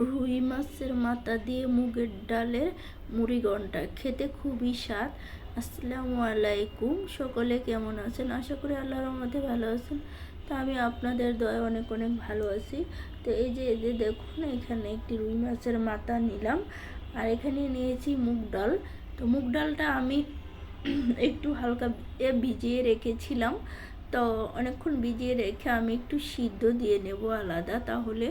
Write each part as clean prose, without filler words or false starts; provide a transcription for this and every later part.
রুই মাছের মাথা দিয়ে মুগের ডালের মুড়িঘণ্ট খেতে খুবই স্বাদ। আসসালামু আলাইকুম, সকলে কেমন আছেন? আশা করি আল্লাহর রহমতে ভালো আছেন। তো আমি আপনাদের দয়ায় অনেক অনেক ভালো আছি। তো এই যে দেখুন, এখানে একটি রুই মাছের মাথা নিলাম, আর এখানে নিয়েছি মুগ ডাল। তো মুগ ডালটা আমি একটু হালকা ভিজিয়ে রেখেছিলাম। তো অনেকক্ষণ ভিজিয়ে রেখে আমি একটু সিদ্ধ দিয়ে নেব আলাদা, তাহলে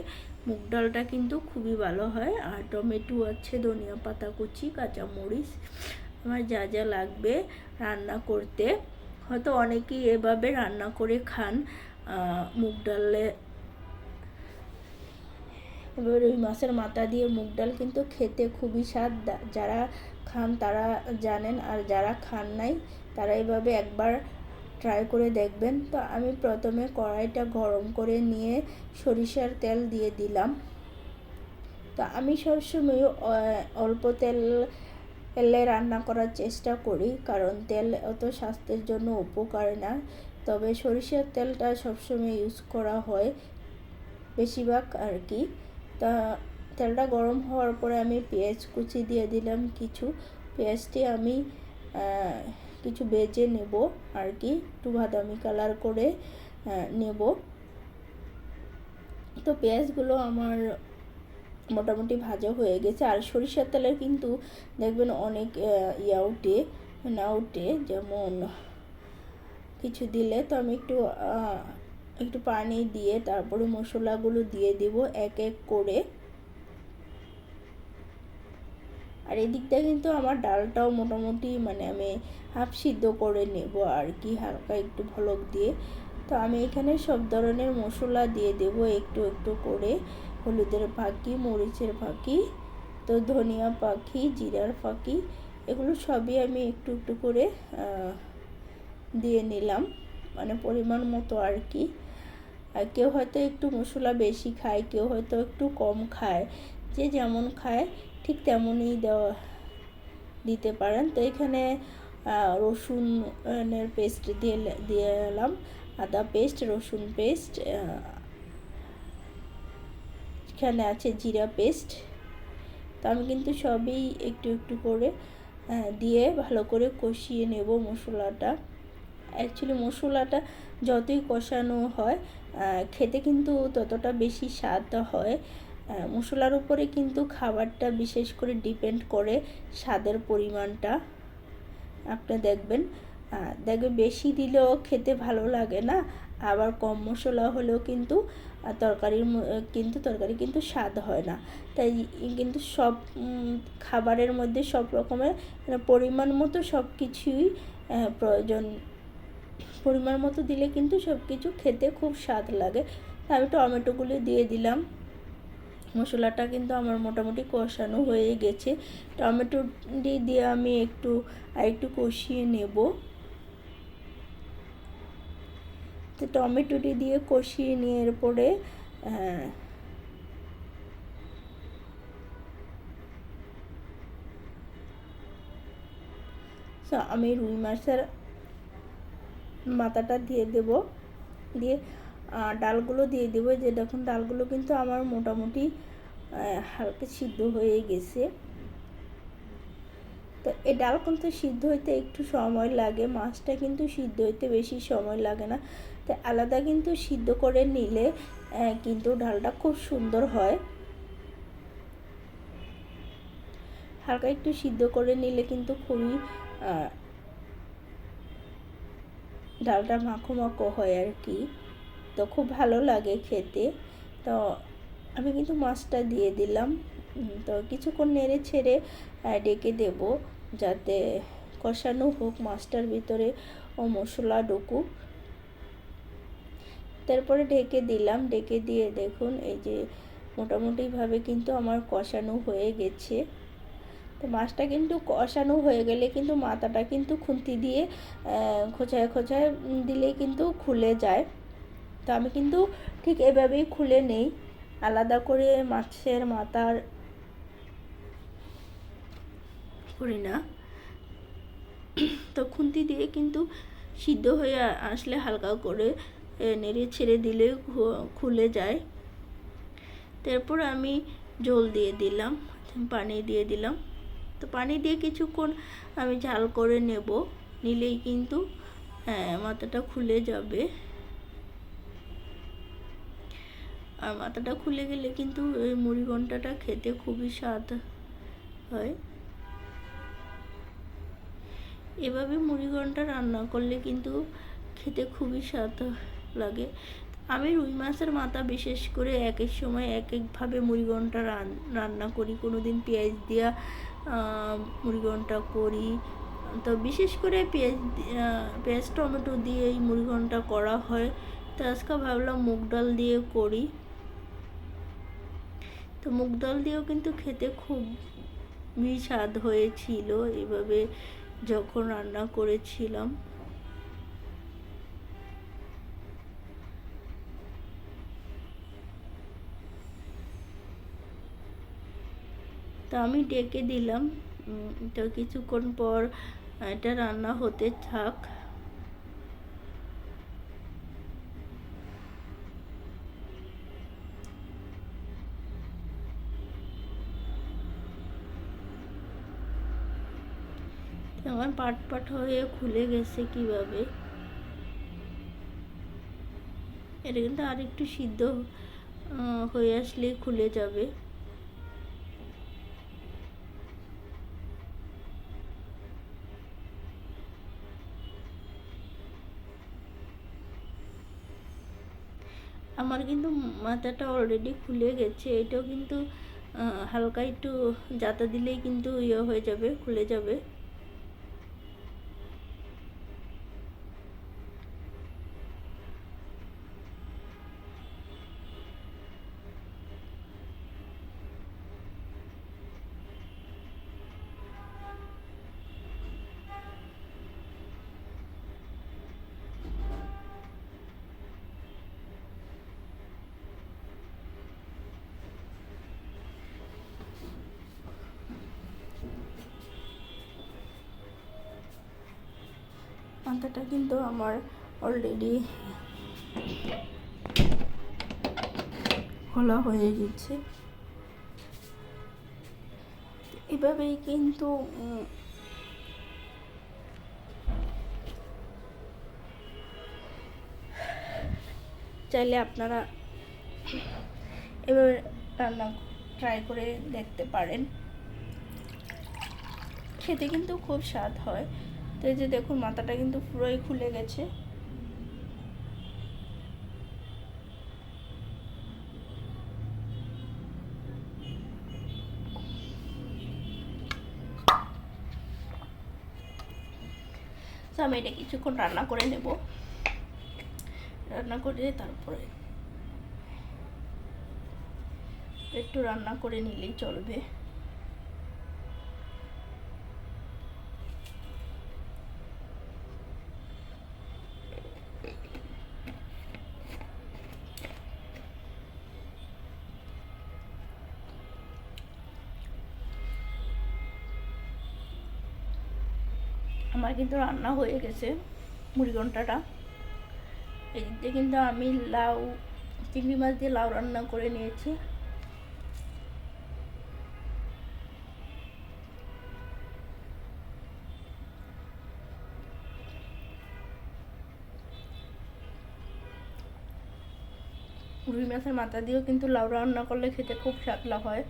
মুগ ডালটা কিন্তু খুবই ভালো হয়। আর টমেটো আছে, ধনিয়া পাতা কুচি, কাঁচামরিচ, আমার যা যা লাগবে রান্না করতে। হয়তো অনেকেই এভাবে রান্না করে খান মুগ ডালে। এবার ওই মাছের মাথা দিয়ে মুগ ডাল কিন্তু খেতে খুবই স্বাদ। যারা খান তারা জানেন, আর যারা খান নাই তারা এইভাবে একবার ট্রাই করে দেখবেন। তো আমি প্রথমে কড়াইটা গরম করে নিয়ে সরিষার তেল দিলাম। তো আমি সবসময় অল্প তেলে রান্না করার চেষ্টা করি, কারণ তেল অত স্বাস্থ্যের জন্য উপকার না। তবে সরিষার তেলটা সবসময় ইউজ করা হয় বেশিরভাগ আর কি। তা তেলটা গরম হওয়ার পরে আমি পেঁয়াজ কুচি দিয়ে দিলাম কিছু। পেঁয়াজটি আমি কিছু ভেজে নেব আর কি, একটু বাদামি কালার করে নেব। তো পেঁয়াজগুলো আমার মোটামুটি ভাজা হয়ে গেছে। আর সরিষার তেলের কিন্তু দেখবেন অনেক না উঠে, যেমন কিছু দিলে। তো আমি একটু পানি দিয়ে তারপরে মশলাগুলো দিয়ে দেব এক এক করে। আর এদিকটা কিন্তু আমার ডালটাও মোটামুটি আমি হাফ সিদ্ধ করে নেব আর কি, হালকা একটু ভলক দিয়ে। তো আমি এখানে সব ধরনের মশলা দিয়ে দেব একটু একটু করে। হলুদের ফাঁকি, মরিচের ফাঁকি, তো ধনিয়া পাখি, জিরার ফাঁকি, এগুলো সবই আমি একটু একটু করে দিয়ে নিলাম, পরিমাণ মতো আর কি। আর কেউ হয়তো একটু মশলা বেশি খায়, কেউ হয়তো একটু কম খায়, যে যেমন খায় ঠিক তেমনই দিতে পারেন। তো এখানে রসুনের পেস্ট দিয়ে এলাম, আদা পেস্ট, রসুন পেস্ট, এখানে আছে জিরা পেস্ট। তো আমি কিন্তু সবই একটু একটু করে দিয়ে ভালো করে কষিয়ে নেব মশলাটা। অ্যাকচুয়ালি মশলাটা যতই কষানো হয় খেতে কিন্তু ততটা বেশি স্বাদ হয়। মশলার উপরে কিন্তু খাবারটা বিশেষ করে ডিপেন্ড করে স্বাদের পরিমাণটা। আপনি দেখবেন বেশি দিলেও খেতে ভালো লাগে না, আবার কম মশলা হলেও কিন্তু তরকারি কিন্তু স্বাদ হয় না। তাই কিন্তু সব খাবারের মধ্যে সব রকমের পরিমাণ মতো সব কিছুই প্রয়োজন। পরিমাণ মতো দিলে কিন্তু সব কিছু খেতে খুব স্বাদ লাগে। আমি টমেটোগুলো দিয়ে দিলাম। মশলাটা কিন্তু আমার মোটামুটি কষানো হয়ে গেছে। টমেটোটি দিয়ে আমি একটু কষিয়ে নেব। তো টমেটোটি দিয়ে কষিয়ে নিয়ে এরপরে আমি রুই মাছের মাথাটা দিয়ে দেব, দিয়ে ডালগুলো দিয়ে দেবো। যে দেখুন ডালগুলো কিন্তু আমার মোটামুটি হালকা সিদ্ধ হয়ে গেছে। তো এই ডাল কিন্তু সিদ্ধ হইতে একটু সময় লাগে, মাছটা কিন্তু সিদ্ধ হইতে বেশি সময় লাগে না। তো আলাদা কিন্তু সিদ্ধ করে নিলে কিন্তু ডালটা খুব সুন্দর হয়। হালকা একটু সিদ্ধ করে নিলে কিন্তু খুবই ডালটা মাখো মাখো হয় আর কি, তো খুব ভালো লাগে খেতে। তো আমি কিন্তু মাছটা দিয়ে দিলাম। তো কিছুক্ষণ নেড়ে ছেড়ে ডেকে দেব, যাতে কষানো হোক মাছটার ভিতরে ও মশলা ঢুকুক। তারপরে ঢেকে দিলাম, ঢেকে দিয়ে দেখুন এই যে মোটামুটিভাবে কিন্তু আমার কষানো হয়ে গেছে। তো মাছটা কিন্তু কষানো হয়ে গেলে কিন্তু মাথাটা কিন্তু খুন্তি দিয়ে খোঁচায় খোঁচায় দিলে কিন্তু খুলে যায়। তো আমি কিন্তু ঠিক এভাবেই খুলে নেই, আলাদা করে মাছের মাথার করি না। তো খুন্তি দিয়ে কিন্তু সিদ্ধ হয়ে আসলে হালকা করে নেড়ে ছেড়ে দিলে খুলে যায়। তারপর আমি জল দিয়ে দিলাম, পানি দিয়ে দিলাম। তো পানি দিয়ে কিছুক্ষণ আমি ঝাল করে নেব, নিলেই কিন্তু মাথাটা খুলে যাবে। আর মাথাটা খুলে গেলে কিন্তু এই মুড়িঘণ্টটা খেতে খুবই স্বাদ হয়। এভাবে মুড়িঘণ্ট রান্না করলে কিন্তু খেতে খুবই স্বাদ লাগে। আমি রুই মাছের মাথা বিশেষ করে এক এক সময় এক একভাবে মুড়িঘণ্ট রান্না করি। কোনো দিন পেঁয়াজ দিয়া মুড়িঘণ্ট করি, তো বিশেষ করে পেঁয়াজ টমেটো দিয়ে এই মুড়িঘণ্ট করা হয়। তো আজকে ভাবলাম মুগ ডাল দিয়ে করি। তো মুগ ডাল দিয়েও কিন্তু খেতে খুবই স্বাদ হয়েছিল এভাবে যখন রান্না করেছিলাম। তো আমি ডেকে দিলাম, তো কিছুক্ষণ পর এটা রান্না হতে থাক। আমার পাট পাট হয়ে খুলে গেছে কিভাবে, এটা কিন্তু আর একটু সিদ্ধ হয়ে আসলেই খুলে যাবে। আমার কিন্তু মাথাটা অলরেডি খুলে গেছে, এটাও কিন্তু হালকা একটু জাতা দিলেই কিন্তু হয়ে যাবে, খুলে যাবে। মাথাটা কিন্তু আমার অলরেডি খোলা হয়ে গেছে। এভাবেই কিন্তু চাইলে আপনারা এভাবে রান্না ট্রাই করে দেখতে পারেন, খেতে কিন্তু খুব স্বাদ হয়। তো এই যে দেখুন মাথাটা কিন্তু পুরোই খুলে গেছে। তো আমি এটা কিছুক্ষণ রান্না করে নেব, রান্না করে তারপরে একটু রান্না করে নিলেই চলবে। আমার কিন্তু রান্না হয়ে গেছে মুড়িঘণ্টটা। এই দিক দিয়ে কিন্তু আমি চিংড়ি মাছ দিয়ে লাউ রান্না করে নিয়েছি। রুই মাছের মাথা দিয়েও কিন্তু লাউ রান্না করলে খেতে খুব স্বাদ হয়।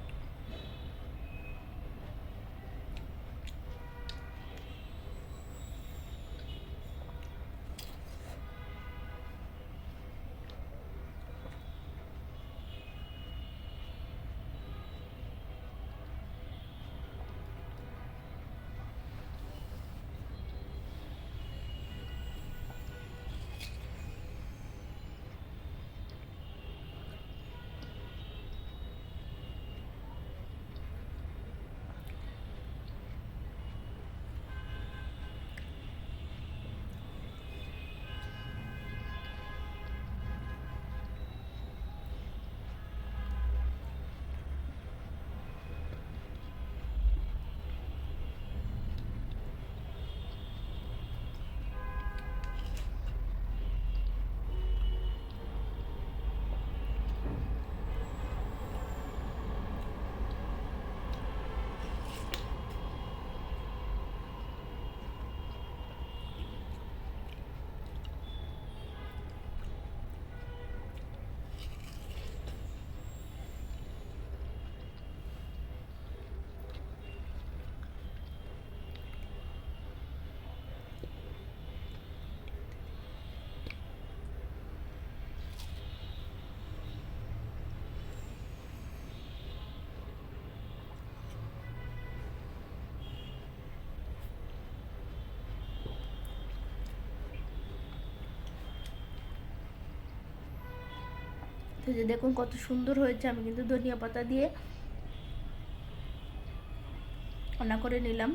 এই যে দেখুন কত সুন্দর হয়েছে। আমি কিন্তু ধনিয়া পাতা দিয়ে রান্না করে নিলাম।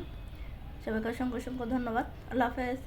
সবাইকে অসংখ্য অসংখ্য ধন্যবাদ। আল্লাহ হাফেজ।